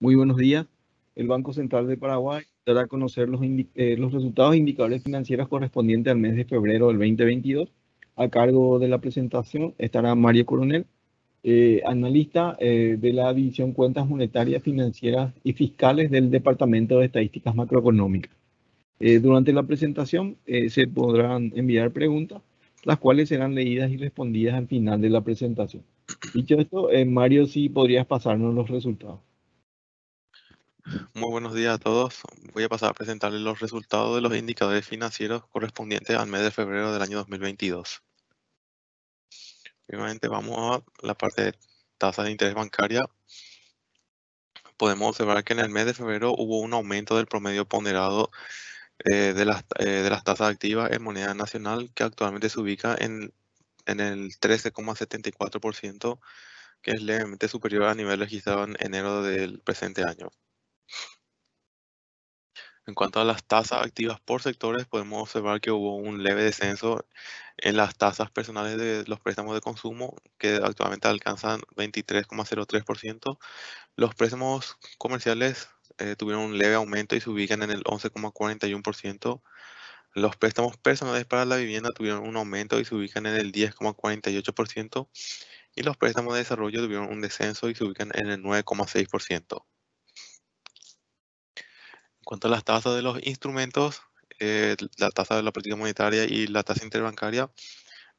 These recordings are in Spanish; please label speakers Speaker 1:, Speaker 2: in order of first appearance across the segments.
Speaker 1: Muy buenos días. El Banco Central de Paraguay dará a conocer los resultados e indicadores financieros correspondientes al mes de febrero del 2022. A cargo de la presentación estará Mario Coronel, analista de la División Cuentas Monetarias, Financieras y Fiscales del Departamento de Estadísticas Macroeconómicas. Durante la presentación se podrán enviar preguntas, las cuales serán leídas y respondidas al final de la presentación. Dicho esto, Mario, si podrías pasarnos los resultados.
Speaker 2: Muy buenos días a todos. Voy a pasar a presentarles los resultados de los indicadores financieros correspondientes al mes de febrero del año 2022. Primeramente vamos a la parte de tasas de interés bancaria. Podemos observar que en el mes de febrero hubo un aumento del promedio ponderado de las tasas activas en moneda nacional, que actualmente se ubica en el 13,74%, que es levemente superior al nivel registrado en enero del presente año. En cuanto a las tasas activas por sectores, podemos observar que hubo un leve descenso en las tasas personales de los préstamos de consumo, que actualmente alcanzan 23,03%. Los préstamos comerciales tuvieron un leve aumento y se ubican en el 11,41%. Los préstamos personales para la vivienda tuvieron un aumento y se ubican en el 10,48%. Y los préstamos de desarrollo tuvieron un descenso y se ubican en el 9,6%. En cuanto a las tasas de los instrumentos, la tasa de la política monetaria y la tasa interbancaria,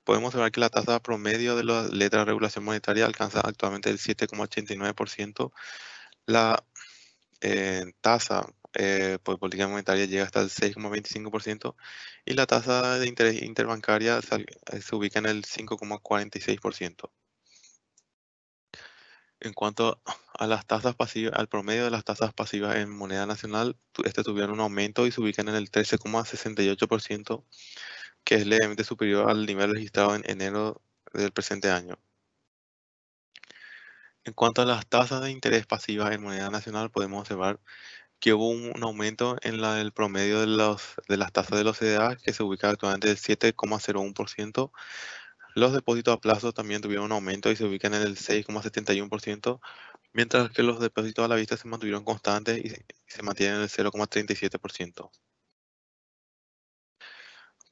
Speaker 2: podemos ver que la tasa promedio de la letra de regulación monetaria alcanza actualmente el 7,89%. La tasa por política monetaria llega hasta el 6,25% y la tasa de interés interbancaria se ubica en el 5,46%. En cuanto a las tasas pasivas, al promedio de las tasas pasivas en moneda nacional, tuvieron un aumento y se ubican en el 13,68%, que es levemente superior al nivel registrado en enero del presente año. En cuanto a las tasas de interés pasivas en moneda nacional, podemos observar que hubo un aumento en el promedio de las tasas de los CDA, que se ubica actualmente en el 7,01%. Los depósitos a plazo también tuvieron un aumento y se ubican en el 6,71%. Mientras que los depósitos a la vista se mantuvieron constantes y se mantienen en el 0,37%.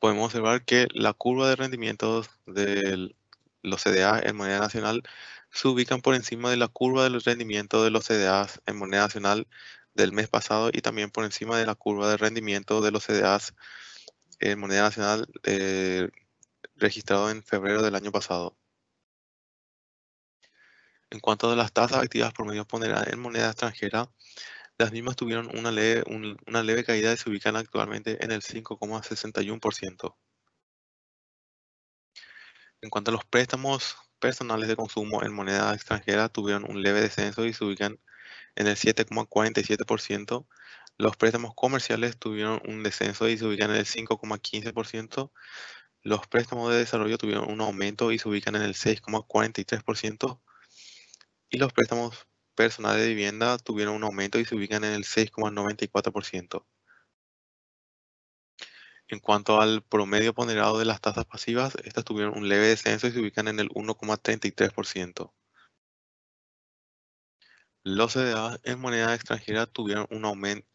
Speaker 2: Podemos observar que la curva de rendimientos de los CDA en moneda nacional se ubican por encima de la curva de los rendimientos de los CDAs en moneda nacional del mes pasado y también por encima de la curva de rendimiento de los CDAs en moneda nacional registrado en febrero del año pasado. En cuanto a las tasas activas promedio ponderadas en moneda extranjera, las mismas tuvieron una leve caída y se ubican actualmente en el 5,61%. En cuanto a los préstamos personales de consumo en moneda extranjera, tuvieron un leve descenso y se ubican en el 7,47%. Los préstamos comerciales tuvieron un descenso y se ubican en el 5,15%. Los préstamos de desarrollo tuvieron un aumento y se ubican en el 6,43%. Y los préstamos personales de vivienda tuvieron un aumento y se ubican en el 6,94%. En cuanto al promedio ponderado de las tasas pasivas, estas tuvieron un leve descenso y se ubican en el 1,33%. Los CDA en moneda extranjera tuvieron un aumento,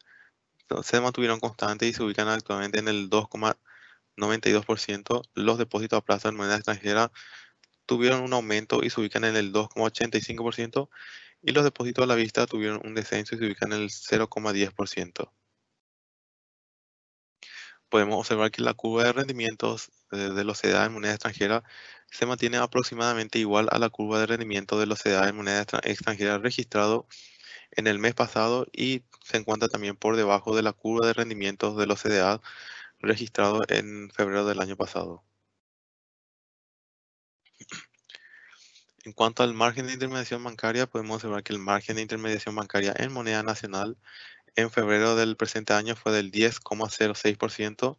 Speaker 2: se mantuvieron constantes y se ubican actualmente en el 2,92%. Los depósitos a plazo en moneda extranjera tuvieron un aumento y se ubican en el 2,85%. Y los depósitos a la vista tuvieron un descenso y se ubican en el 0,10%. Podemos observar que la curva de rendimientos de los CDA en moneda extranjera se mantiene aproximadamente igual a la curva de rendimiento de los CDA en moneda extranjera registrado en el mes pasado y se encuentra también por debajo de la curva de rendimientos de los CDA registrado en febrero del año pasado. En cuanto al margen de intermediación bancaria, podemos observar que el margen de intermediación bancaria en moneda nacional en febrero del presente año fue del 10,06%,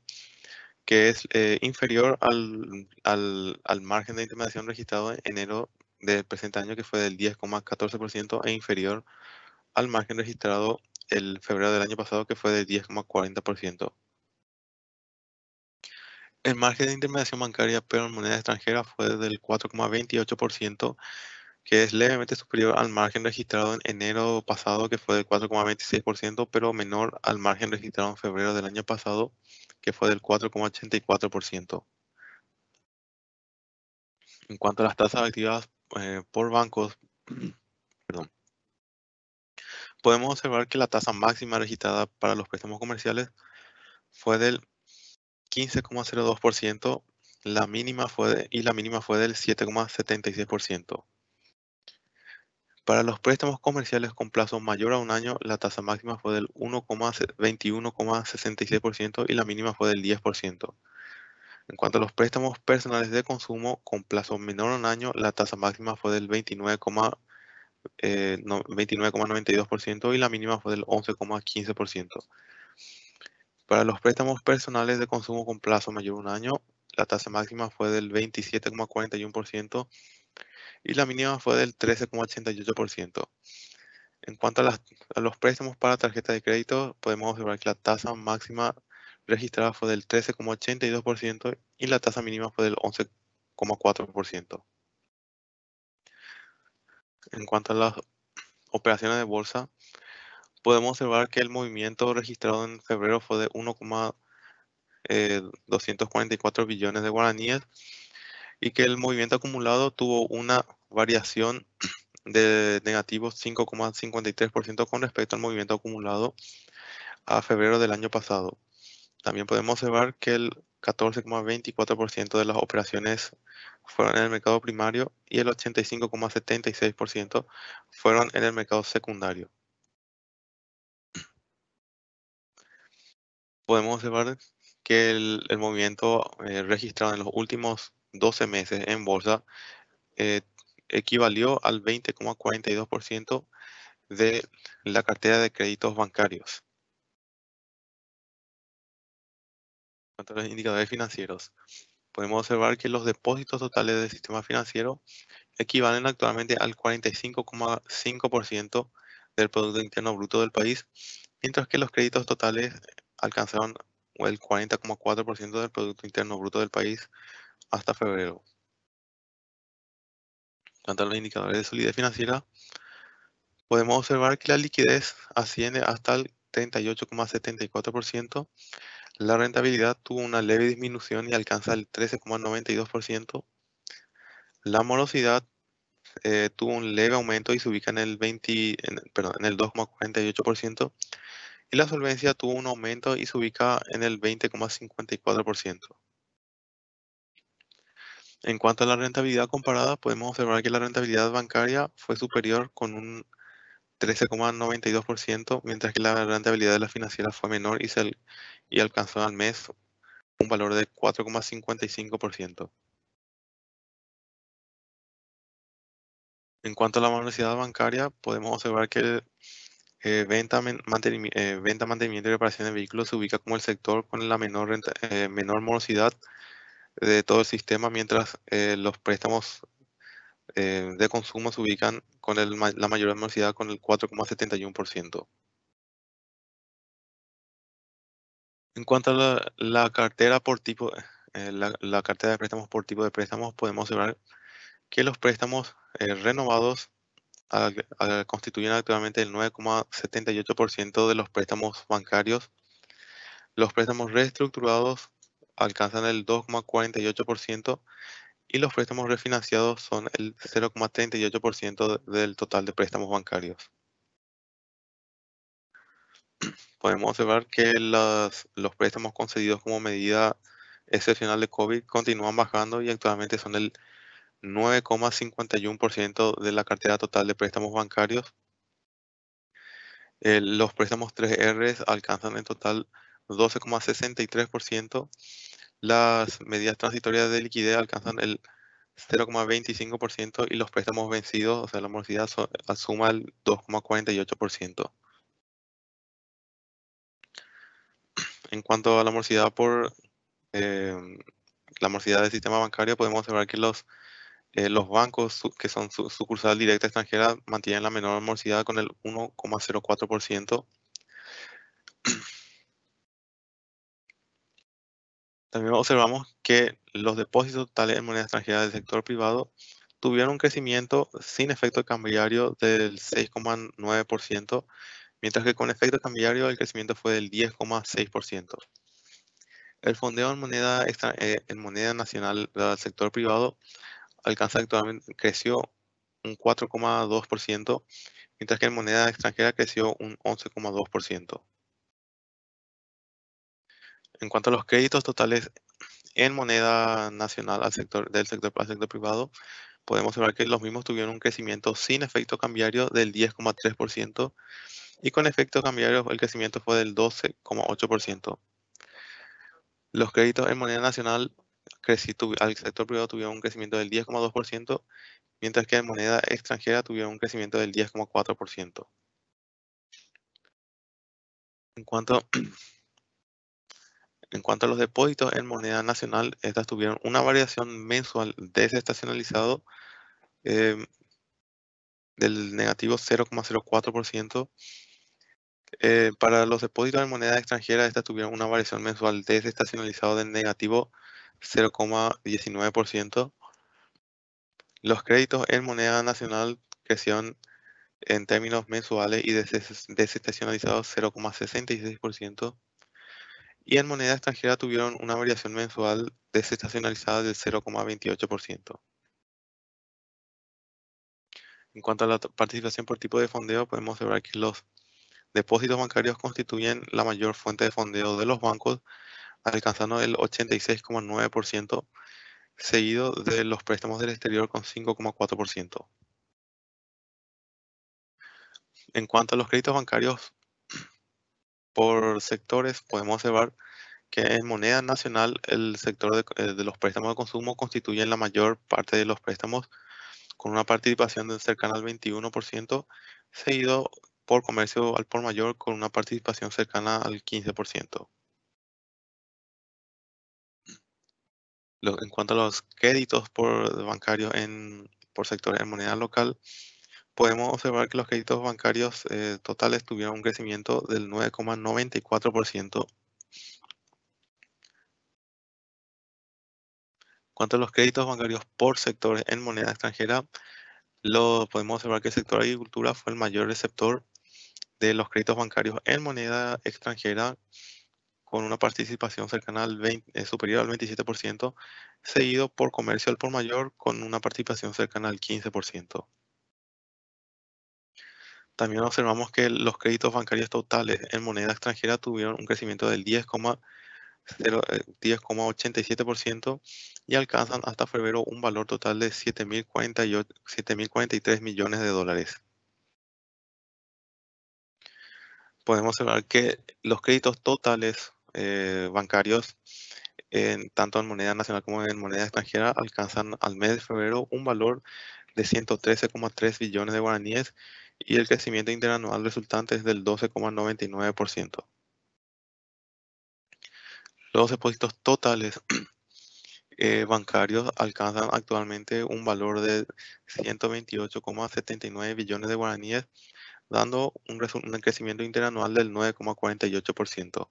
Speaker 2: que es inferior al margen de intermediación registrado en enero del presente año, que fue del 10,14%, e inferior al margen registrado el febrero del año pasado, que fue del 10,40%. El margen de intermediación bancaria, pero en moneda extranjera, fue del 4,28%, que es levemente superior al margen registrado en enero pasado, que fue del 4,26%, pero menor al margen registrado en febrero del año pasado, que fue del 4,84%. En cuanto a las tasas activas por bancos, perdón, podemos observar que la tasa máxima registrada para los préstamos comerciales fue del 15,02%, la mínima fue del 7,76%. Para los préstamos comerciales con plazo mayor a un año, la tasa máxima fue del 21,66% y la mínima fue del 10%. En cuanto a los préstamos personales de consumo con plazo menor a un año, la tasa máxima fue del 29,92% y la mínima fue del 11,15%. Para los préstamos personales de consumo con plazo mayor a un año, la tasa máxima fue del 27,41% y la mínima fue del 13,88%. En cuanto a los préstamos para tarjeta de crédito, podemos observar que la tasa máxima registrada fue del 13,82% y la tasa mínima fue del 11,4%. En cuanto a las operaciones de bolsa, podemos observar que el movimiento registrado en febrero fue de 1,244 billones de guaraníes y que el movimiento acumulado tuvo una variación de negativo 5,53% con respecto al movimiento acumulado a febrero del año pasado. También podemos observar que el 14,24% de las operaciones fueron en el mercado primario y el 85,76% fueron en el mercado secundario. Podemos observar que el movimiento registrado en los últimos 12 meses en bolsa eh, equivalió al 20,42% de la cartera de créditos bancarios. En cuanto a los indicadores financieros, podemos observar que los depósitos totales del sistema financiero equivalen actualmente al 45,5% del Producto Interno Bruto del país, mientras que los créditos totales alcanzaron el 40,4% del Producto Interno Bruto del país hasta febrero. En cuanto a los indicadores de solidez financiera, podemos observar que la liquidez asciende hasta el 38,74%, la rentabilidad tuvo una leve disminución y alcanza el 13,92%, la morosidad tuvo un leve aumento y se ubica en el 2,48%, y la solvencia tuvo un aumento y se ubica en el 20,54%. En cuanto a la rentabilidad comparada, podemos observar que la rentabilidad bancaria fue superior con un 13,92%, mientras que la rentabilidad de la financiera fue menor y alcanzó al mes un valor de 4,55%. En cuanto a la morosidad bancaria, podemos observar que venta, mantenimiento y reparación de vehículos se ubica como el sector con la menor morosidad de todo el sistema, mientras los préstamos de consumo se ubican con la mayor morosidad con el 4,71%. En cuanto a la cartera por tipo, la cartera de préstamos por tipo de préstamos, podemos observar que los préstamos renovados constituyen actualmente el 9,78% de los préstamos bancarios. Los préstamos reestructurados alcanzan el 2,48% y los préstamos refinanciados son el 0,38% del total de préstamos bancarios. Podemos observar que los préstamos concedidos como medida excepcional de COVID continúan bajando y actualmente son el 9,51% de la cartera total de préstamos bancarios. Los préstamos 3R alcanzan en total 12,63%. Las medidas transitorias de liquidez alcanzan el 0,25% y los préstamos vencidos, o sea, la morosidad suma el 2,48%. En cuanto a la morosidad eh, la morosidad del sistema bancario, podemos observar que los bancos que son sucursal directa extranjera mantienen la menor morosidad con el 1,04%. También observamos que los depósitos totales en moneda extranjera del sector privado tuvieron un crecimiento sin efecto cambiario del 6,9%, mientras que con efecto cambiario el crecimiento fue del 10,6%. El fondeo en moneda nacional del sector privado creció un 4,2%, mientras que en moneda extranjera creció un 11,2%. En cuanto a los créditos totales en moneda nacional del sector al sector privado, podemos observar que los mismos tuvieron un crecimiento sin efecto cambiario del 10,3% y con efecto cambiario el crecimiento fue del 12,8%. Los créditos en moneda nacional al sector privado tuvieron un crecimiento del 10,2%, mientras que en moneda extranjera tuvieron un crecimiento del 10,4%. En cuanto, en cuanto a los depósitos en moneda nacional, estas tuvieron una variación mensual desestacionalizado eh, del negativo 0,04%. Para los depósitos en moneda extranjera, estas tuvieron una variación mensual desestacionalizado del negativo 0,19%. Los créditos en moneda nacional crecieron en términos mensuales y desestacionalizados 0,66%. Y en moneda extranjera tuvieron una variación mensual desestacionalizada del 0,28%. En cuanto a la participación por tipo de fondeo, podemos observar que los depósitos bancarios constituyen la mayor fuente de fondeo de los bancos, alcanzando el 86,9%, seguido de los préstamos del exterior con 5,4%. En cuanto a los créditos bancarios por sectores, podemos observar que en moneda nacional el sector de los préstamos de consumo constituye la mayor parte de los préstamos con una participación cercana al 21%, seguido por comercio al por mayor con una participación cercana al 15%. En cuanto a los créditos bancarios por sector en moneda local, podemos observar que los créditos bancarios totales tuvieron un crecimiento del 9,94%. En cuanto a los créditos bancarios por sectores en moneda extranjera, podemos observar que el sector agricultura fue el mayor receptor de los créditos bancarios en moneda extranjera, con una participación cercana superior al 27%, seguido por comercio al por mayor con una participación cercana al 15%. También observamos que los créditos bancarios totales en moneda extranjera tuvieron un crecimiento del 10,87% y alcanzan hasta febrero un valor total de 7.043 millones de dólares. Podemos observar que los créditos totales bancarios, tanto en moneda nacional como en moneda extranjera, alcanzan al mes de febrero un valor de 113,3 billones de guaraníes y el crecimiento interanual resultante es del 12,99%. Los depósitos totales bancarios alcanzan actualmente un valor de 128,79 billones de guaraníes, dando un crecimiento interanual del 9,48%.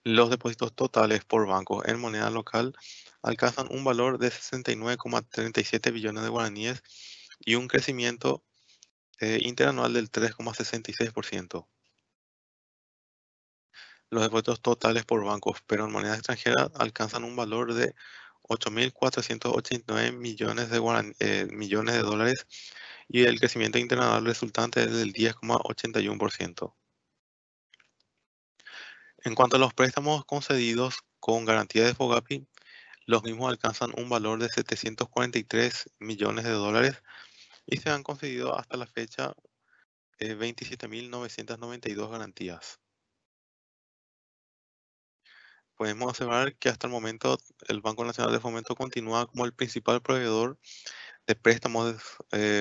Speaker 2: Los depósitos totales por bancos en moneda local alcanzan un valor de 69,37 billones de guaraníes y un crecimiento interanual del 3,66%. Los depósitos totales por bancos, pero en moneda extranjera, alcanzan un valor de 8.489 millones de dólares y el crecimiento interanual resultante es del 10,81%. En cuanto a los préstamos concedidos con garantía de FOGAPI, los mismos alcanzan un valor de 743 millones de dólares y se han concedido hasta la fecha 27.992 garantías. Podemos observar que hasta el momento el Banco Nacional de Fomento continúa como el principal proveedor de préstamos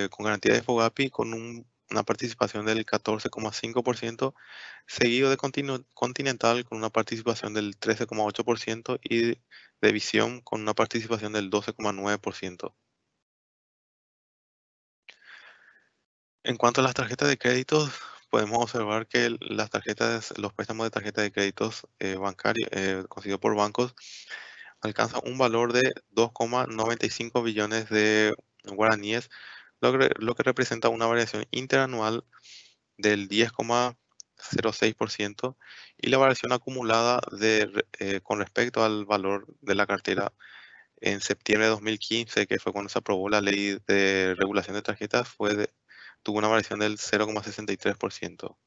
Speaker 2: con garantía de FOGAPI con una participación del 14,5%, seguido de Continental con una participación del 13,8% y de Visión con una participación del 12,9%. En cuanto a las tarjetas de créditos, podemos observar que los préstamos de tarjeta de créditos bancarios concedidos por bancos alcanza un valor de 2,95 billones de guaraníes, lo que representa una variación interanual del 10,06% y la variación acumulada con respecto al valor de la cartera en septiembre de 2015, que fue cuando se aprobó la ley de regulación de tarjetas, tuvo una variación del 0,63%.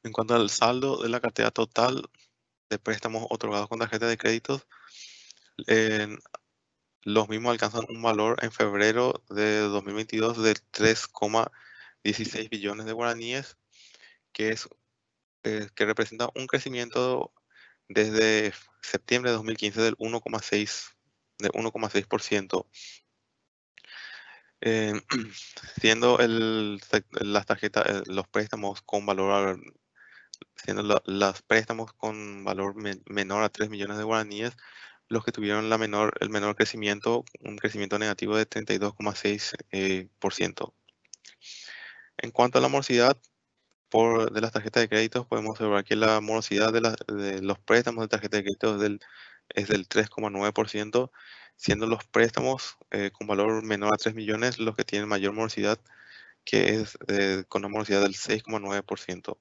Speaker 2: En cuanto al saldo de la cartera total de préstamos otorgados con tarjeta de créditos, en- los mismos alcanzan un valor en febrero de 2022 de 3,16 billones de guaraníes, que representa un crecimiento desde septiembre de 2015 del 1,6%, eh, siendo las tarjetas, los préstamos con valor, siendo los préstamos con valor menor a 3 millones de guaraníes, los que tuvieron el menor crecimiento, un crecimiento negativo de 32,6%. En cuanto a la morosidad de las tarjetas de crédito, podemos observar que la morosidad de los préstamos de tarjeta de crédito es del 3,9%, siendo los préstamos con valor menor a 3 millones los que tienen mayor morosidad, que es con una morosidad del 6,9%.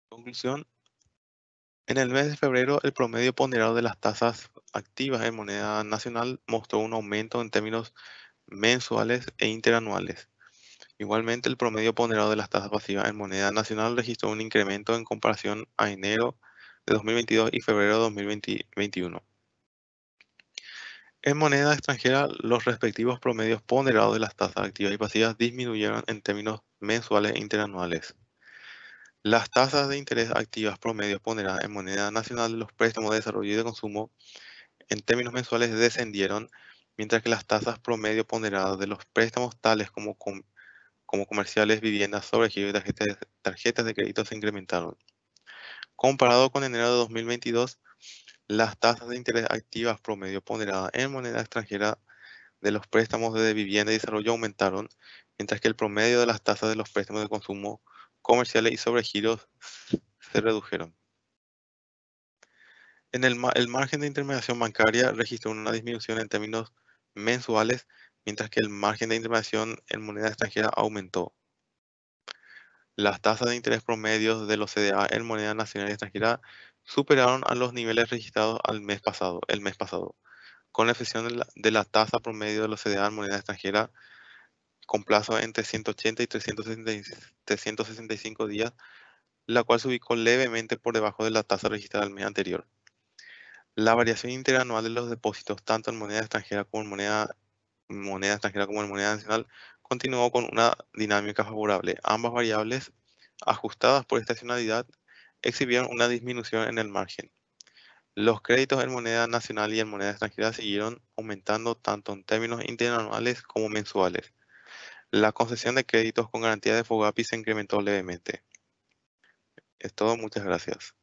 Speaker 2: Conclusión, en el mes de febrero el promedio ponderado de las tasas activas en moneda nacional mostró un aumento en términos mensuales e interanuales. Igualmente, el promedio ponderado de las tasas pasivas en moneda nacional registró un incremento en comparación a enero de 2022 y febrero de 2021. En moneda extranjera, los respectivos promedios ponderados de las tasas activas y pasivas disminuyeron en términos mensuales e interanuales. Las tasas de interés activas promedios ponderadas en moneda nacional de los préstamos de desarrollo y de consumo en términos mensuales descendieron, mientras que las tasas promedio ponderadas de los préstamos tales como comerciales, viviendas, sobregiro y tarjetas de crédito se incrementaron. Comparado con enero de 2022, las tasas de interés activas promedio ponderadas en moneda extranjera de los préstamos de vivienda y desarrollo aumentaron, mientras que el promedio de las tasas de los préstamos de consumo comerciales y sobregiros se redujeron. El margen de intermediación bancaria registró una disminución en términos mensuales, mientras que el margen de intermediación en moneda extranjera aumentó. Las tasas de interés promedios de los CDA en moneda nacional y extranjera superaron a los niveles registrados el mes pasado, con la excepción de la tasa promedio de los CDA en moneda extranjera con plazo entre 180 y 365 días, la cual se ubicó levemente por debajo de la tasa registrada el mes anterior. La variación interanual de los depósitos, tanto en moneda extranjera como en moneda extranjera como en moneda nacional, continuó con una dinámica favorable. Ambas variables, ajustadas por estacionalidad, exhibieron una disminución en el margen. Los créditos en moneda nacional y en moneda extranjera siguieron aumentando tanto en términos interanuales como mensuales. La concesión de créditos con garantía de FOGAPI se incrementó levemente. Es todo, muchas gracias.